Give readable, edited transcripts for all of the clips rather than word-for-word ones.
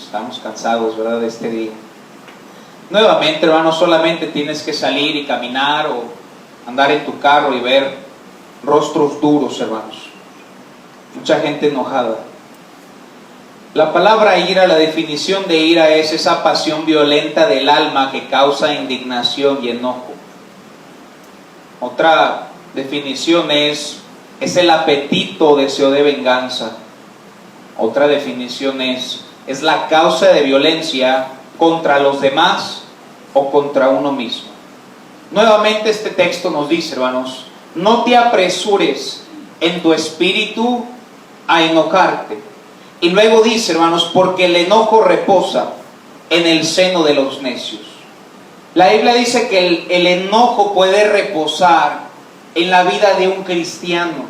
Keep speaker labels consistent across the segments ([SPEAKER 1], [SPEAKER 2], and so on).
[SPEAKER 1] Estamos cansados, ¿verdad?, de este día. Nuevamente, hermanos, solamente tienes que salir y caminar o andar en tu carro y ver rostros duros, hermanos. Mucha gente enojada. La palabra ira, la definición de ira es esa pasión violenta del alma que causa indignación y enojo. Otra definición es el apetito o deseo de venganza. Otra definición es la causa de violencia contra los demás o contra uno mismo. Nuevamente este texto nos dice, hermanos, no te apresures en tu espíritu a enojarte. Y luego dice, hermanos, porque el enojo reposa en el seno de los necios. La Biblia dice que el enojo puede reposar en la vida de un cristiano.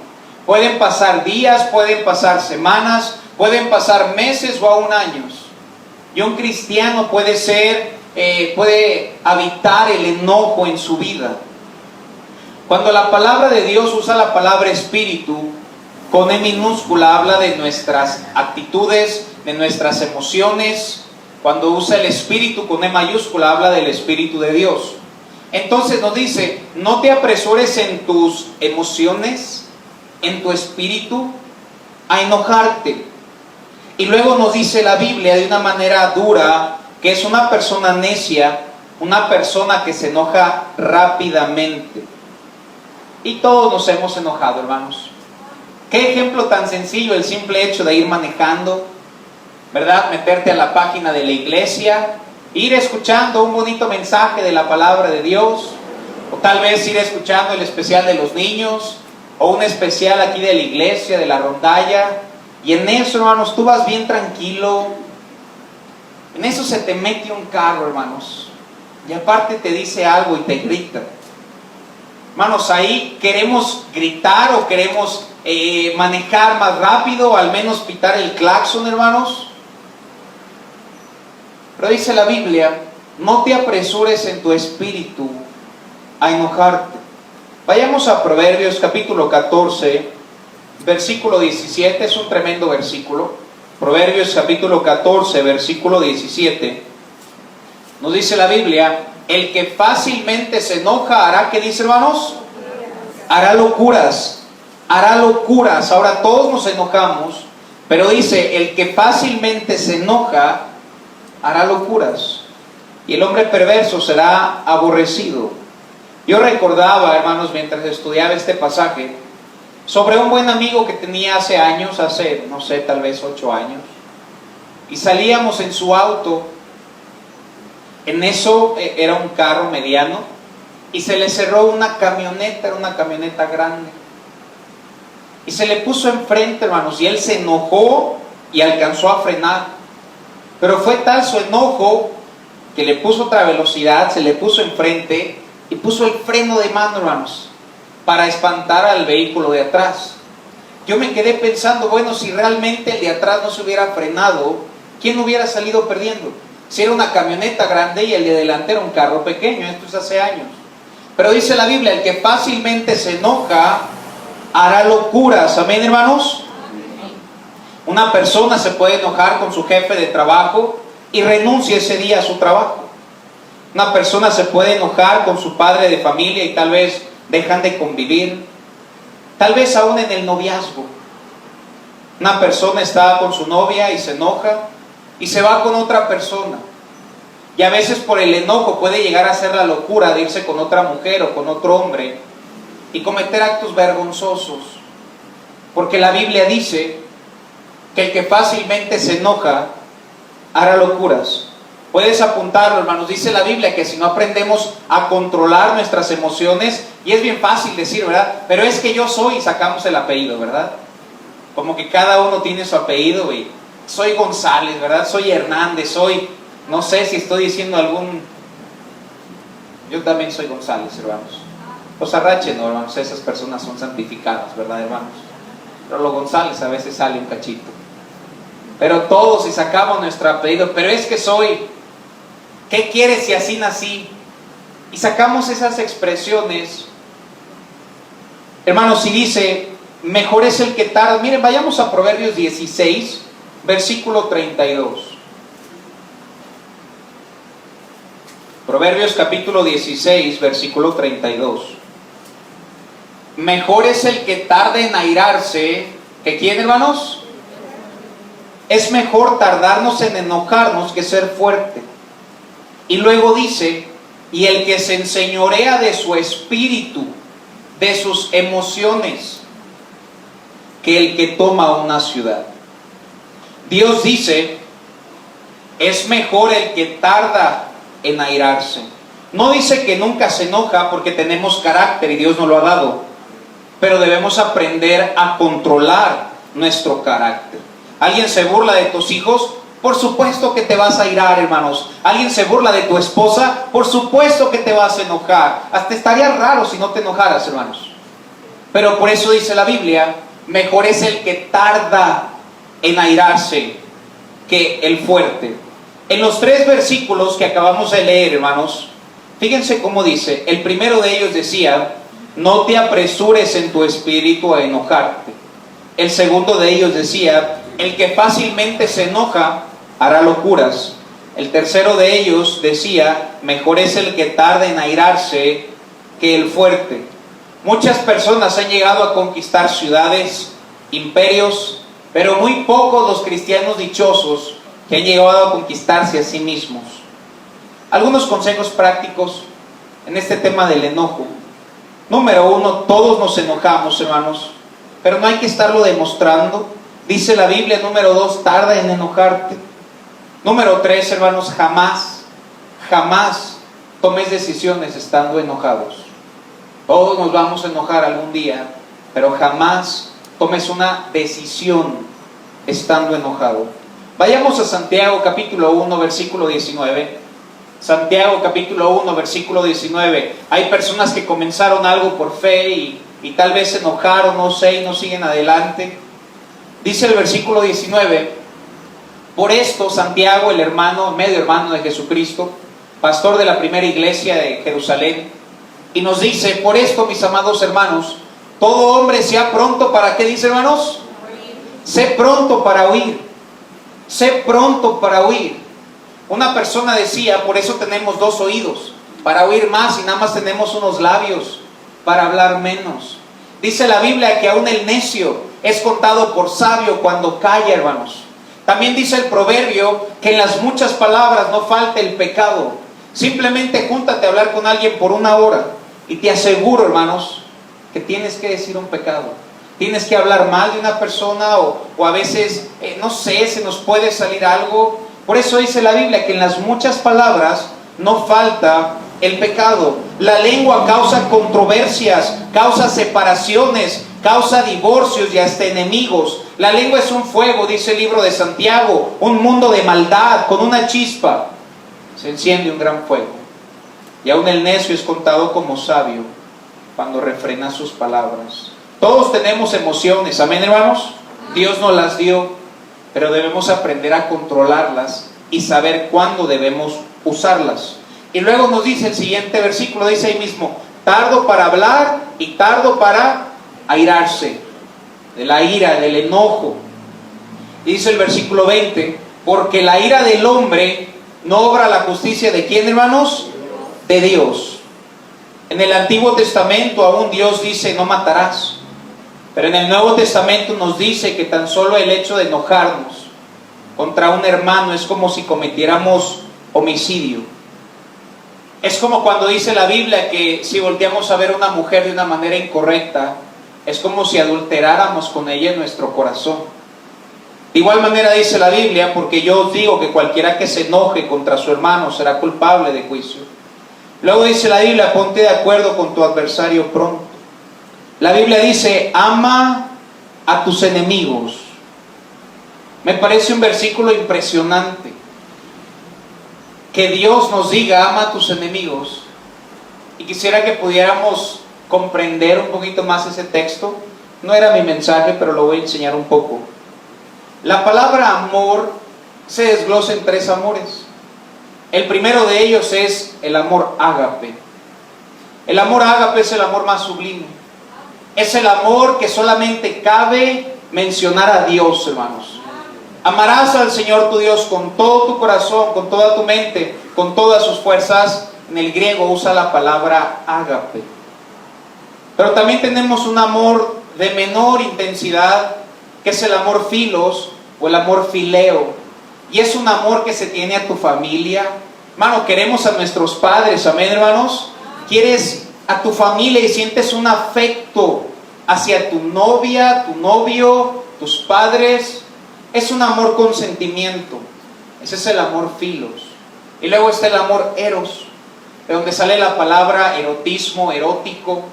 [SPEAKER 1] Pueden pasar días, pueden pasar semanas, pueden pasar meses o aún años. Y un cristiano puede habitar el enojo en su vida. Cuando la palabra de Dios usa la palabra espíritu, con E minúscula, habla de nuestras actitudes, de nuestras emociones. Cuando usa el espíritu con E mayúscula, habla del Espíritu de Dios. Entonces nos dice, no te apresures en tus emociones, en tu espíritu, a enojarte. Y luego nos dice la Biblia de una manera dura, que es una persona necia, una persona que se enoja rápidamente. Y todos nos hemos enojado, hermanos. Qué ejemplo tan sencillo el simple hecho de ir manejando, ¿verdad? Meterte a la página de la iglesia, ir escuchando un bonito mensaje de la palabra de Dios, o tal vez ir escuchando el especial de los niños, o un especial aquí de la iglesia, de la rondalla, y en eso, hermanos, tú vas bien tranquilo. En eso se te mete un carro, hermanos, y aparte te dice algo y te grita. Hermanos, ahí queremos gritar o queremos manejar más rápido, o al menos pitar el claxon, hermanos. Pero dice la Biblia, no te apresures en tu espíritu a enojarte. Vayamos a Proverbios capítulo 14, versículo 17, es un tremendo versículo. Proverbios capítulo 14, versículo 17. Nos dice la Biblia, el que fácilmente se enoja hará, ¿qué dice, hermanos? Hará locuras, hará locuras. Ahora todos nos enojamos, pero dice, el que fácilmente se enoja hará locuras, y el hombre perverso será aborrecido. Yo recordaba, hermanos, mientras estudiaba este pasaje, sobre un buen amigo que tenía hace años, no sé, tal vez 8 años, y salíamos en su auto. En eso era un carro mediano, y se le cerró una camioneta, era una camioneta grande, y se le puso enfrente, hermanos, y él se enojó y alcanzó a frenar, pero fue tal su enojo que le puso otra velocidad, se le puso enfrente y puso el freno de mano, hermanos, para espantar al vehículo de atrás. Yo me quedé pensando, bueno, si realmente el de atrás no se hubiera frenado, ¿quién hubiera salido perdiendo? Si era una camioneta grande y el de delante era un carro pequeño, esto es hace años. Pero dice la Biblia, el que fácilmente se enoja hará locuras. ¿Amén, hermanos? Una persona se puede enojar con su jefe de trabajo y renuncia ese día a su trabajo. Una persona se puede enojar con su padre de familia y tal vez dejan de convivir. Tal vez aún en el noviazgo. Una persona está con su novia y se enoja y se va con otra persona. Y a veces por el enojo puede llegar a ser la locura de irse con otra mujer o con otro hombre y cometer actos vergonzosos. Porque la Biblia dice que el que fácilmente se enoja hará locuras. Puedes apuntarlo, hermanos. Dice la Biblia que si no aprendemos a controlar nuestras emociones, y es bien fácil decir, ¿verdad? Pero es que yo soy, y sacamos el apellido, ¿verdad? Como que cada uno tiene su apellido, y soy González, ¿verdad? Soy Hernández, no sé si estoy diciendo algún... Yo también soy González, hermanos. Los Arrache, no, hermanos, esas personas son santificadas, ¿verdad, hermanos? Pero los González a veces sale un cachito. Pero todos, si sacamos nuestro apellido, pero es que soy... ¿Qué quieres si así nací? Y sacamos esas expresiones. Hermanos, si dice, mejor es el que tarda. Miren, vayamos a Proverbios 16, versículo 32. Proverbios capítulo 16, versículo 32. Mejor es el que tarde en airarse que ¿quién, hermanos? Es mejor tardarnos en enojarnos que ser fuerte. Y luego dice, y el que se enseñorea de su espíritu, de sus emociones, que el que toma una ciudad. Dios dice, es mejor el que tarda en airarse. No dice que nunca se enoja porque tenemos carácter y Dios nos lo ha dado, pero debemos aprender a controlar nuestro carácter. ¿Alguien se burla de tus hijos? Por supuesto que te vas a airar, hermanos. ¿Alguien se burla de tu esposa? Por supuesto que te vas a enojar. Hasta estaría raro si no te enojaras, hermanos. Pero por eso dice la Biblia, mejor es el que tarda en airarse que el fuerte. En los 3 versículos que acabamos de leer, hermanos, fíjense cómo dice. El primero de ellos decía, no te apresures en tu espíritu a enojarte. El segundo de ellos decía, el que fácilmente se enoja hará locuras. El tercero de ellos decía, mejor es el que tarda en airarse que el fuerte. Muchas personas han llegado a conquistar ciudades, imperios, pero muy pocos los cristianos dichosos que han llegado a conquistarse a sí mismos. Algunos consejos prácticos en este tema del enojo. Número 1, todos nos enojamos, hermanos, pero no hay que estarlo demostrando. Dice la Biblia, número 2, tarda en enojarte. Número 3, hermanos, jamás tomes decisiones estando enojados. Todos nos vamos a enojar algún día, pero jamás tomes una decisión estando enojado. Vayamos a Santiago capítulo 1, versículo 19. Santiago capítulo 1, versículo 19. Hay personas que comenzaron algo por fe y tal vez se enojaron, no sé, y no siguen adelante. Dice el versículo 19, por esto Santiago, el hermano, medio hermano de Jesucristo, pastor de la primera iglesia de Jerusalén, y nos dice, por esto, mis amados hermanos, todo hombre sea pronto para, ¿qué dice, hermanos? Sé pronto para oír. Sé pronto para oír. Una persona decía, por eso tenemos 2 oídos, para oír más, y nada más tenemos unos labios para hablar menos. Dice la Biblia que aún el necio es contado por sabio cuando calla, hermanos. También dice el proverbio que en las muchas palabras no falta el pecado. Simplemente júntate a hablar con alguien por 1 hora y te aseguro, hermanos, que tienes que decir un pecado. Tienes que hablar mal de una persona o a veces, no sé, se nos puede salir algo. Por eso dice la Biblia que en las muchas palabras no falta el pecado. La lengua causa controversias, causa separaciones, causa divorcios y hasta enemigos. La lengua es un fuego, dice el libro de Santiago, un mundo de maldad. Con una chispa se enciende un gran fuego. Y aún el necio es contado como sabio cuando refrena sus palabras. Todos tenemos emociones, amén, hermanos. Dios nos las dio, pero debemos aprender a controlarlas y saber cuándo debemos usarlas. Y luego nos dice el siguiente versículo, dice ahí mismo, tardo para hablar y tardo para airarse. De la ira, del enojo. Y dice el versículo 20, porque la ira del hombre no obra la justicia de ¿quién, hermanos? De Dios. En el Antiguo Testamento aún Dios dice no matarás. Pero en el Nuevo Testamento nos dice que tan solo el hecho de enojarnos contra un hermano es como si cometiéramos homicidio. Es como cuando dice la Biblia que si volteamos a ver a una mujer de una manera incorrecta, es como si adulteráramos con ella en nuestro corazón. De igual manera dice la Biblia, porque yo os digo que cualquiera que se enoje contra su hermano será culpable de juicio. Luego dice la Biblia, ponte de acuerdo con tu adversario pronto. La Biblia dice, ama a tus enemigos. Me parece un versículo impresionante. Que Dios nos diga, ama a tus enemigos. Y quisiera que pudiéramos comprender un poquito más ese texto. No era mi mensaje, pero lo voy a enseñar un poco. La palabra amor se desglosa en 3 amores. El primero de ellos es el amor ágape. El amor ágape es el amor más sublime. Es el amor que solamente cabe mencionar a Dios, hermanos. Amarás al Señor tu Dios con todo tu corazón, con toda tu mente, con todas sus fuerzas En el griego usa la palabra ágape. Pero también tenemos un amor de menor intensidad, que es el amor filos o el amor fileo. Y es un amor que se tiene a tu familia. Hermano, queremos a nuestros padres, amén, hermanos. Quieres a tu familia y sientes un afecto hacia tu novia, tu novio, tus padres. Es un amor con sentimiento. Ese es el amor filos. Y luego está el amor eros, de donde sale la palabra erotismo, erótico.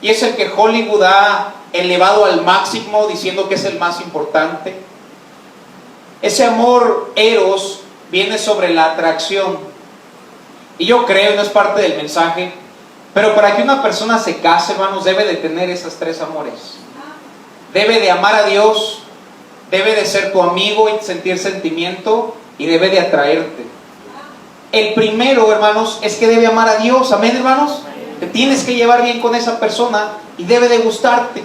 [SPEAKER 1] Y es el que Hollywood ha elevado al máximo, diciendo que es el más importante. Ese amor eros viene sobre la atracción. Y yo creo, no es parte del mensaje, pero para que una persona se case, hermanos, debe de tener esos tres amores. Debe de amar a Dios, debe de ser tu amigo y sentir sentimiento, y debe de atraerte. El primero, hermanos, es que debe amar a Dios, amén, hermanos. Te tienes que llevar bien con esa persona y debe de gustarte.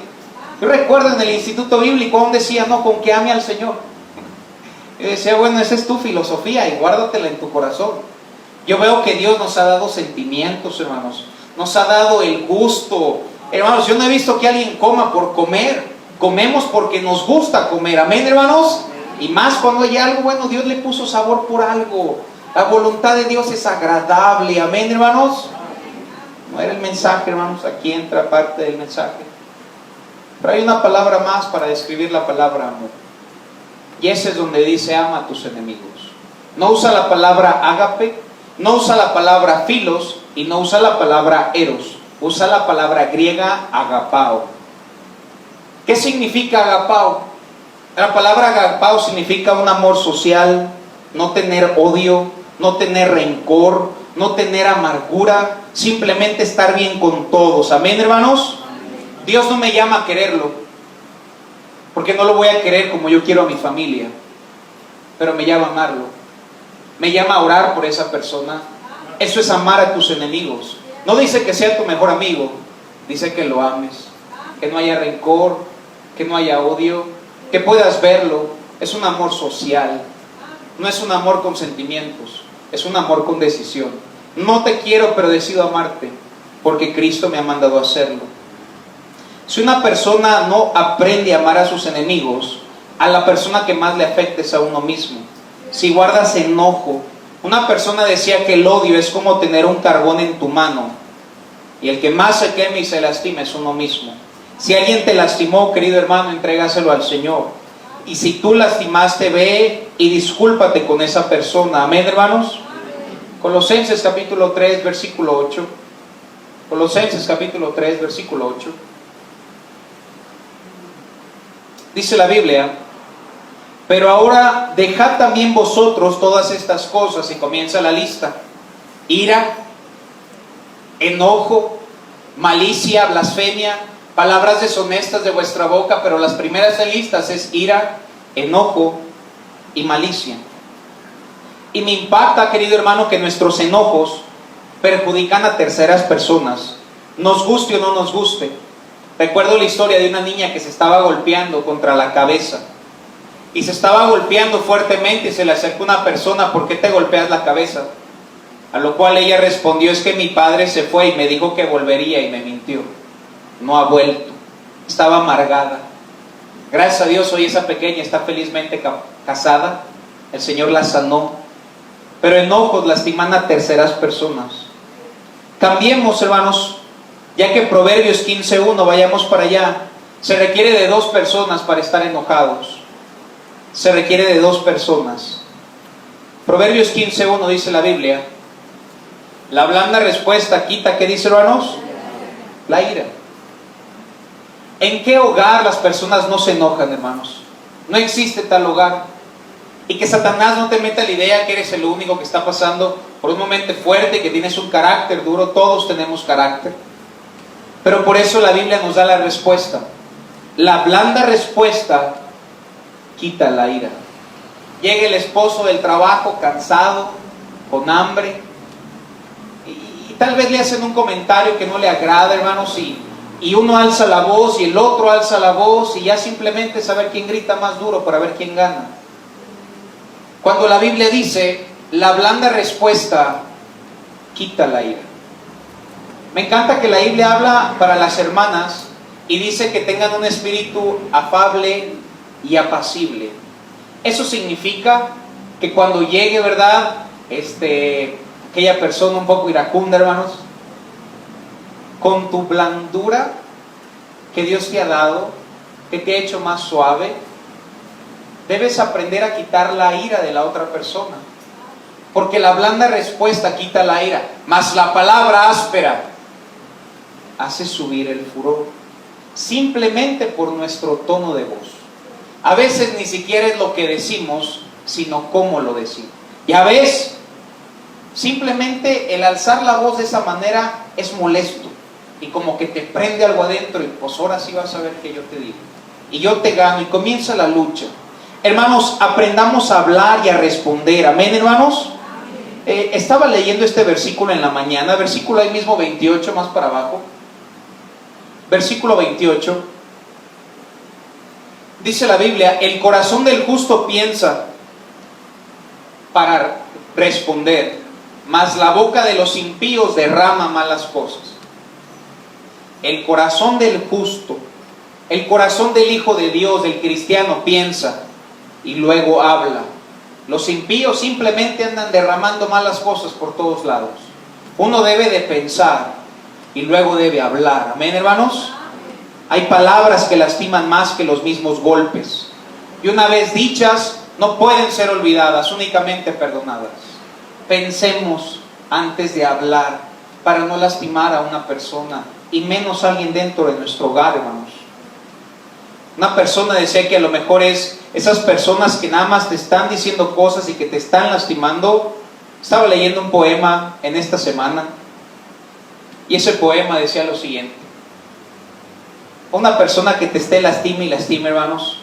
[SPEAKER 1] Yo recuerdo en el instituto bíblico aún decía, no, con que ame al Señor. Yo decía, bueno, esa es tu filosofía y guárdatela en tu corazón. Yo veo que Dios nos ha dado sentimientos, hermanos. Nos ha dado el gusto. Hermanos, yo no he visto que alguien coma por comer. Comemos porque nos gusta comer, amén, hermanos. Y más cuando hay algo, bueno, Dios le puso sabor por algo. La voluntad de Dios es agradable, amén, hermanos. No era el mensaje, hermanos, aquí entra parte del mensaje. Pero hay una palabra más para describir la palabra amor. Y ese es donde dice ama a tus enemigos. No usa la palabra ágape, no usa la palabra filos y no usa la palabra eros. Usa la palabra griega agapao. ¿Qué significa agapao? La palabra agapao significa un amor social, no tener odio, no tener rencor, no tener amargura, simplemente estar bien con todos. Amén, hermanos. Dios no me llama a quererlo, porque no lo voy a querer como yo quiero a mi familia, pero me llama a amarlo. Me llama a orar por esa persona. Eso es amar a tus enemigos. No dice que sea tu mejor amigo, dice que lo ames, que no haya rencor, que no haya odio, que puedas verlo. Es un amor social, no es un amor con sentimientos, es un amor con decisión. No te quiero, pero decido amarte, porque Cristo me ha mandado a hacerlo. Si una persona no aprende a amar a sus enemigos, a la persona que más le afecta es a uno mismo. Si guardas enojo, una persona decía que el odio es como tener un carbón en tu mano, y el que más se queme y se lastima es uno mismo. Si alguien te lastimó, querido hermano, entrégaselo al Señor. Y si tú lastimaste, ve y discúlpate con esa persona. Amén, hermanos. Colosenses capítulo 3, versículo 8. Colosenses capítulo 3, versículo 8. Dice la Biblia: pero ahora dejad también vosotros todas estas cosas, y comienza la lista: ira, enojo, malicia, blasfemia, palabras deshonestas de vuestra boca. Pero las primeras de listas es ira, enojo y malicia. Y me impacta, querido hermano, que nuestros enojos perjudican a terceras personas, nos guste o no nos guste. Recuerdo la historia de una niña que se estaba golpeando contra la cabeza, y se estaba golpeando fuertemente, y se le acercó una persona: ¿por qué te golpeas la cabeza? A lo cual ella respondió: es que mi padre se fue y me dijo que volvería y me mintió, no ha vuelto. Estaba amargada. Gracias a Dios hoy esa pequeña está felizmente casada, el Señor la sanó. Pero enojos lastiman a terceras personas. Cambiemos, hermanos, ya que Proverbios 15:1, vayamos para allá. Se requiere de 2 personas para estar enojados. Se requiere de 2 personas. Proverbios 15:1 dice la Biblia: la blanda respuesta quita, ¿qué dice, hermanos? La ira. ¿En qué hogar las personas no se enojan, hermanos? No existe tal hogar. Y que Satanás no te meta la idea que eres el único que está pasando por un momento fuerte, que tienes un carácter duro. Todos tenemos carácter. Pero por eso la Biblia nos da la respuesta. La blanda respuesta quita la ira. Llega el esposo del trabajo cansado, con hambre, y tal vez le hacen un comentario que no le agrada, hermanos, y uno alza la voz y el otro alza la voz, y ya simplemente saber quién grita más duro para ver quién gana. Cuando la Biblia dice: la blanda respuesta quita la ira. Me encanta que la Biblia habla para las hermanas y dice que tengan un espíritu afable y apacible. Eso significa que cuando llegue, ¿verdad?, aquella persona un poco iracunda, hermanos, con tu blandura que Dios te ha dado, que te ha hecho más suave, debes aprender a quitar la ira de la otra persona. Porque la blanda respuesta quita la ira, mas la palabra áspera hace subir el furor. Simplemente por nuestro tono de voz. A veces ni siquiera es lo que decimos, sino cómo lo decimos. Ya ves, simplemente el alzar la voz de esa manera es molesto. Y como que te prende algo adentro y pues ahora sí vas a ver que yo te digo. Y yo te gano y comienza la lucha. Hermanos, aprendamos a hablar y a responder. Amén, hermanos. Estaba leyendo este versículo en la mañana, versículo ahí mismo 28, más para abajo. Versículo 28. Dice la Biblia, el corazón del justo piensa para responder, mas la boca de los impíos derrama malas cosas. El corazón del justo, el corazón del Hijo de Dios, del cristiano, piensa y luego habla. Los impíos simplemente andan derramando malas cosas por todos lados. Uno debe de pensar y luego debe hablar. Amén, hermanos. Hay palabras que lastiman más que los mismos golpes. Y una vez dichas, no pueden ser olvidadas, únicamente perdonadas. Pensemos antes de hablar para no lastimar a una persona y menos a alguien dentro de nuestro hogar, hermanos. Una persona decía que a lo mejor es esas personas que nada más te están diciendo cosas y que te están lastimando. Estaba leyendo un poema en esta semana y ese poema decía lo siguiente: una persona que te esté lastima y lastima, hermanos,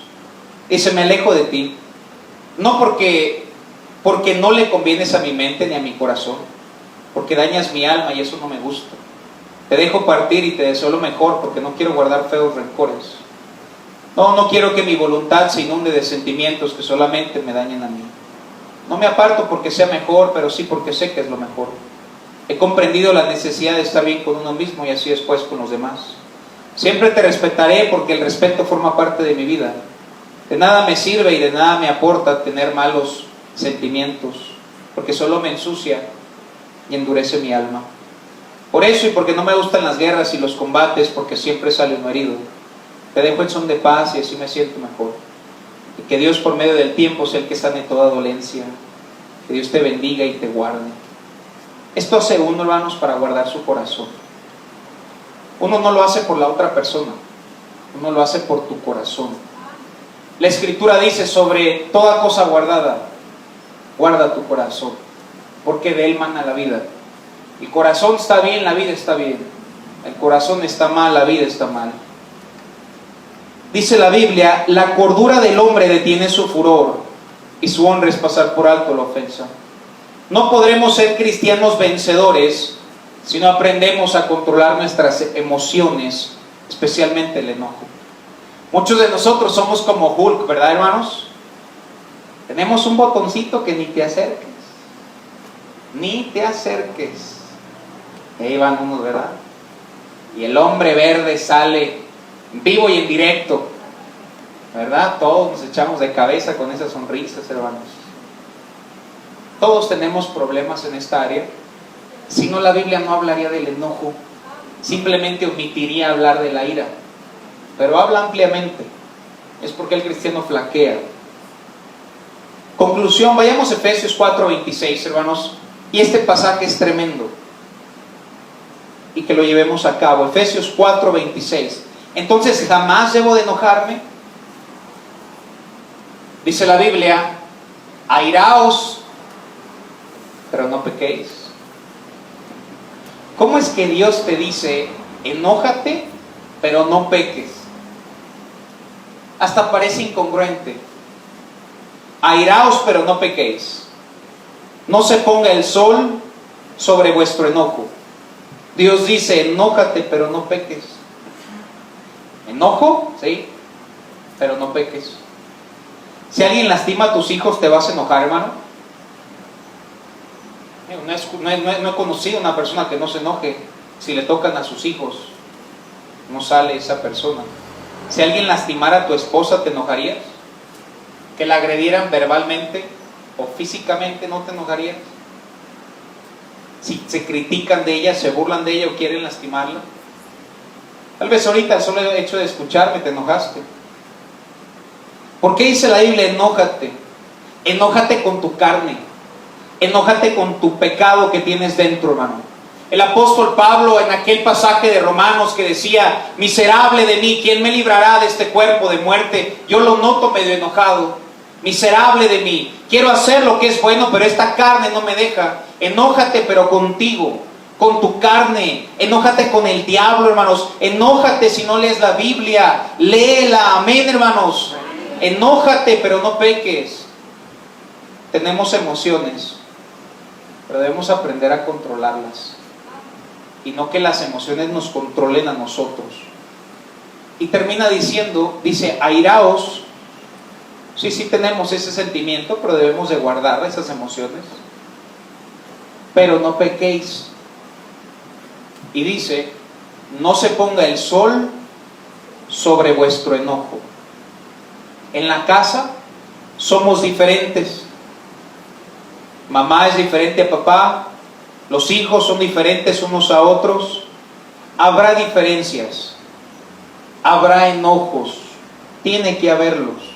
[SPEAKER 1] dice, me alejo de ti, no porque no le convienes a mi mente ni a mi corazón, porque dañas mi alma y eso no me gusta. Te dejo partir y te deseo lo mejor porque no quiero guardar feos rencores. No quiero que mi voluntad se inunde de sentimientos que solamente me dañen a mí. No me aparto porque sea mejor, pero sí porque sé que es lo mejor. He comprendido la necesidad de estar bien con uno mismo y así después con los demás. Siempre te respetaré porque el respeto forma parte de mi vida. De nada me sirve y de nada me aporta tener malos sentimientos, porque solo me ensucia y endurece mi alma. Por eso y porque no me gustan las guerras y los combates, porque siempre sale uno herido, te dejo en son de paz y así me siento mejor. Y que Dios por medio del tiempo sea el que sane toda dolencia. Que Dios te bendiga y te guarde. Esto hace uno, hermanos, para guardar su corazón. Uno no lo hace por la otra persona, uno lo hace por tu corazón. La Escritura dice, sobre toda cosa guardada, guarda tu corazón, porque de él mana la vida. El corazón está bien, la vida está bien. El corazón está mal, la vida está mal. Dice la Biblia, la cordura del hombre detiene su furor y su honra es pasar por alto la ofensa. No podremos ser cristianos vencedores si no aprendemos a controlar nuestras emociones, especialmente el enojo. Muchos de nosotros somos como Hulk, ¿verdad, hermanos? Tenemos un botoncito que ni te acerques. Ni te acerques. Ahí van unos, ¿verdad? Y el hombre verde sale vivo y en directo, ¿verdad? Todos nos echamos de cabeza con esas sonrisas, hermanos. Todos tenemos problemas en esta área. Si no, la Biblia no hablaría del enojo, simplemente omitiría hablar de la ira. Pero habla ampliamente. Es porque el cristiano flaquea. Conclusión, vayamos a Efesios 4:26, hermanos. Y este pasaje es tremendo. Y que lo llevemos a cabo. Efesios 4:26. Entonces, ¿jamás debo de enojarme? Dice la Biblia, airaos, pero no pequéis. ¿Cómo es que Dios te dice, enójate, pero no peques? Hasta parece incongruente. Airaos, pero no pequéis. No se ponga el sol sobre vuestro enojo. Dios dice, enójate, pero no peques. Enojo, sí, pero no peques. Si alguien lastima a tus hijos, ¿te vas a enojar, hermano? No he conocido a una persona que no se enoje si le tocan a sus hijos. No sale esa persona. Si alguien lastimara a tu esposa, ¿te enojarías? Que la agredieran verbalmente o físicamente, ¿no te enojarías? Si se critican de ella, se burlan de ella o quieren lastimarla. Tal vez ahorita el solo hecho de escucharme te enojaste. ¿Por qué dice la Biblia enójate? Enójate con tu carne. Enójate con tu pecado que tienes dentro, hermano. El apóstol Pablo en aquel pasaje de Romanos que decía, miserable de mí, ¿quién me librará de este cuerpo de muerte? Yo lo noto medio enojado. Miserable de mí, quiero hacer lo que es bueno, pero esta carne no me deja. Enójate pero contigo, con tu carne. Enójate con el diablo, hermanos. Enójate si no lees la Biblia, léela, amén, hermanos. Enójate pero no peques. Tenemos emociones, pero debemos aprender a controlarlas y no que las emociones nos controlen a nosotros. Y termina diciendo, dice, airaos. Sí tenemos ese sentimiento, pero debemos de guardar esas emociones. Pero no pequéis. Y dice, no se ponga el sol sobre vuestro enojo. En la casa somos diferentes. Mamá es diferente a papá. Los hijos son diferentes unos a otros. Habrá diferencias. Habrá enojos. Tiene que haberlos.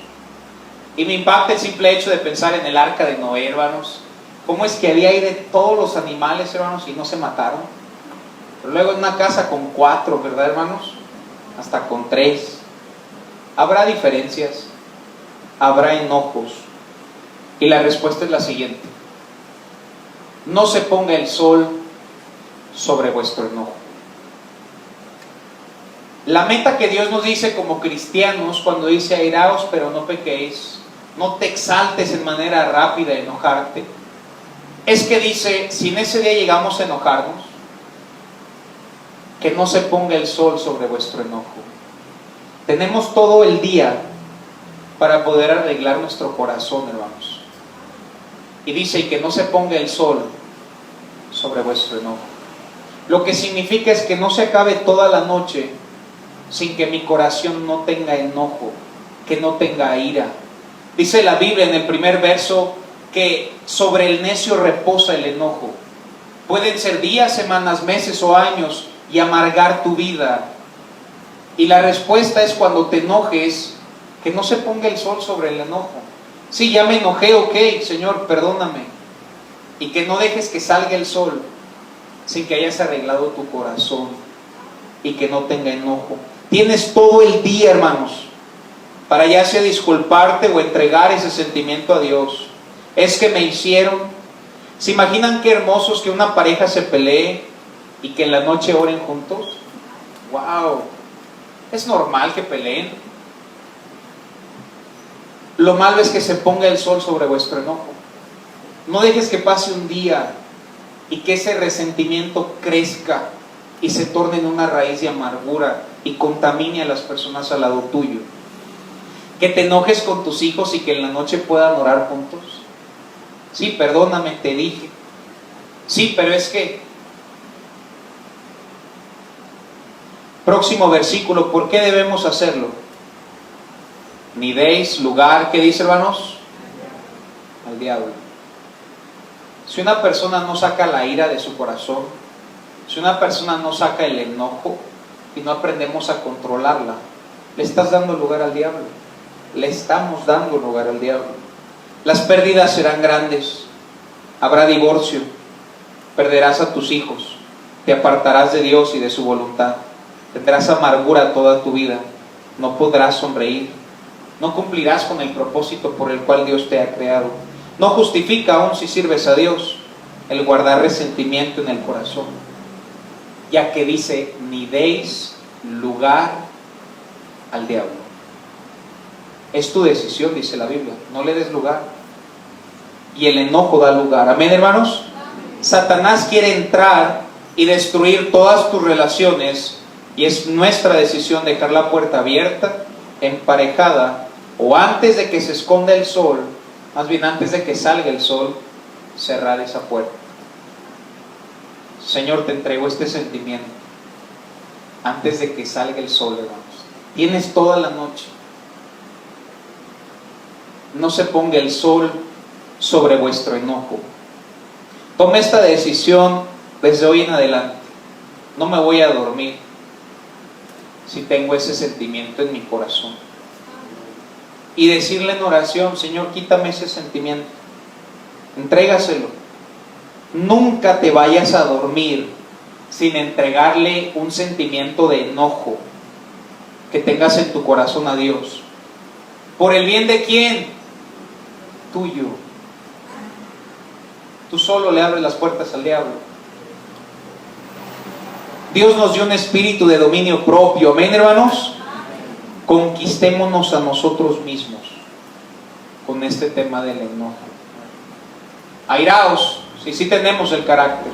[SPEAKER 1] Y me impacta el simple hecho de pensar en el arca de Noé, hermanos. ¿Cómo es que había ahí de todos los animales, hermanos, y no se mataron? Pero luego en una casa con 4, ¿verdad, hermanos? Hasta con 3. Habrá diferencias. Habrá enojos. Y la respuesta es la siguiente. No se ponga el sol sobre vuestro enojo. La meta que Dios nos dice como cristianos cuando dice airaos pero no pequéis, no te exaltes en manera rápida de enojarte, es que dice, si en ese día llegamos a enojarnos, que no se ponga el sol sobre vuestro enojo. Tenemos todo el día para poder arreglar nuestro corazón, hermanos. Y dice, y que no se ponga el sol sobre vuestro enojo. Lo que significa es que no se acabe toda la noche sin que mi corazón no tenga enojo, que no tenga ira. Dice la Biblia en el primer verso que sobre el necio reposa el enojo. Pueden ser días, semanas, meses o años y amargar tu vida. Y la respuesta es cuando te enojes, que no se ponga el sol sobre el enojo. Sí, ya me enojé, ok, Señor, perdóname. Y que no dejes que salga el sol sin que hayas arreglado tu corazón y que no tenga enojo. Tienes todo el día, hermanos, para ya sea disculparte o entregar ese sentimiento a Dios. Es que me hicieron. ¿Se imaginan qué hermosos que una pareja se pelee y que en la noche oren juntos? ¡Wow! Es normal que peleen. Lo malo es que se ponga el sol sobre vuestro enojo. No dejes que pase un día y que ese resentimiento crezca y se torne en una raíz de amargura y contamine a las personas al lado tuyo. Que te enojes con tus hijos y que en la noche puedan orar juntos. Sí, perdóname, te dije. Sí, pero es que... Próximo versículo, ¿por qué debemos hacerlo? Ni deis lugar, ¿qué dice, hermanos? Al diablo. Si una persona no saca la ira de su corazón, si una persona no saca el enojo y no aprendemos a controlarla, le estás dando lugar al diablo. Le estamos dando lugar al diablo. Las pérdidas serán grandes. Habrá divorcio. Perderás a tus hijos. Te apartarás de Dios y de su voluntad. Tendrás amargura toda tu vida. No podrás sonreír. No cumplirás con el propósito por el cual Dios te ha creado. No justifica aún si sirves a Dios el guardar resentimiento en el corazón, ya que dice, ni deis lugar al diablo. Es tu decisión, dice la Biblia, no le des lugar. Y el enojo da lugar. ¿Amén, hermanos? Satanás quiere entrar y destruir todas tus relaciones, y es nuestra decisión dejar la puerta abierta, emparejada, o antes de que se esconda el sol, más bien antes de que salga el sol, cerrar esa puerta. Señor, te entrego este sentimiento antes de que salga el sol, hermanos. Tienes toda la noche. No se ponga el sol sobre vuestro enojo. Tome esta decisión desde hoy en adelante. No me voy a dormir si tengo ese sentimiento en mi corazón. Y decirle en oración: Señor, quítame ese sentimiento. Entrégaselo. Nunca te vayas a dormir sin entregarle un sentimiento de enojo que tengas en tu corazón a Dios. ¿Por el bien de quién? Tuyo. Tú solo le abres las puertas al diablo. Dios nos dio un espíritu de dominio propio. Amén, hermanos. Conquistémonos a nosotros mismos con este tema del enojo. Airaos, sí tenemos el carácter,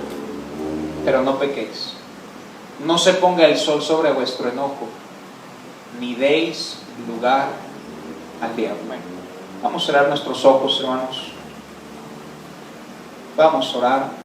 [SPEAKER 1] pero no pequéis. No se ponga el sol sobre vuestro enojo, ni deis lugar al diablo. Vamos a cerrar nuestros ojos, hermanos. Vamos a orar.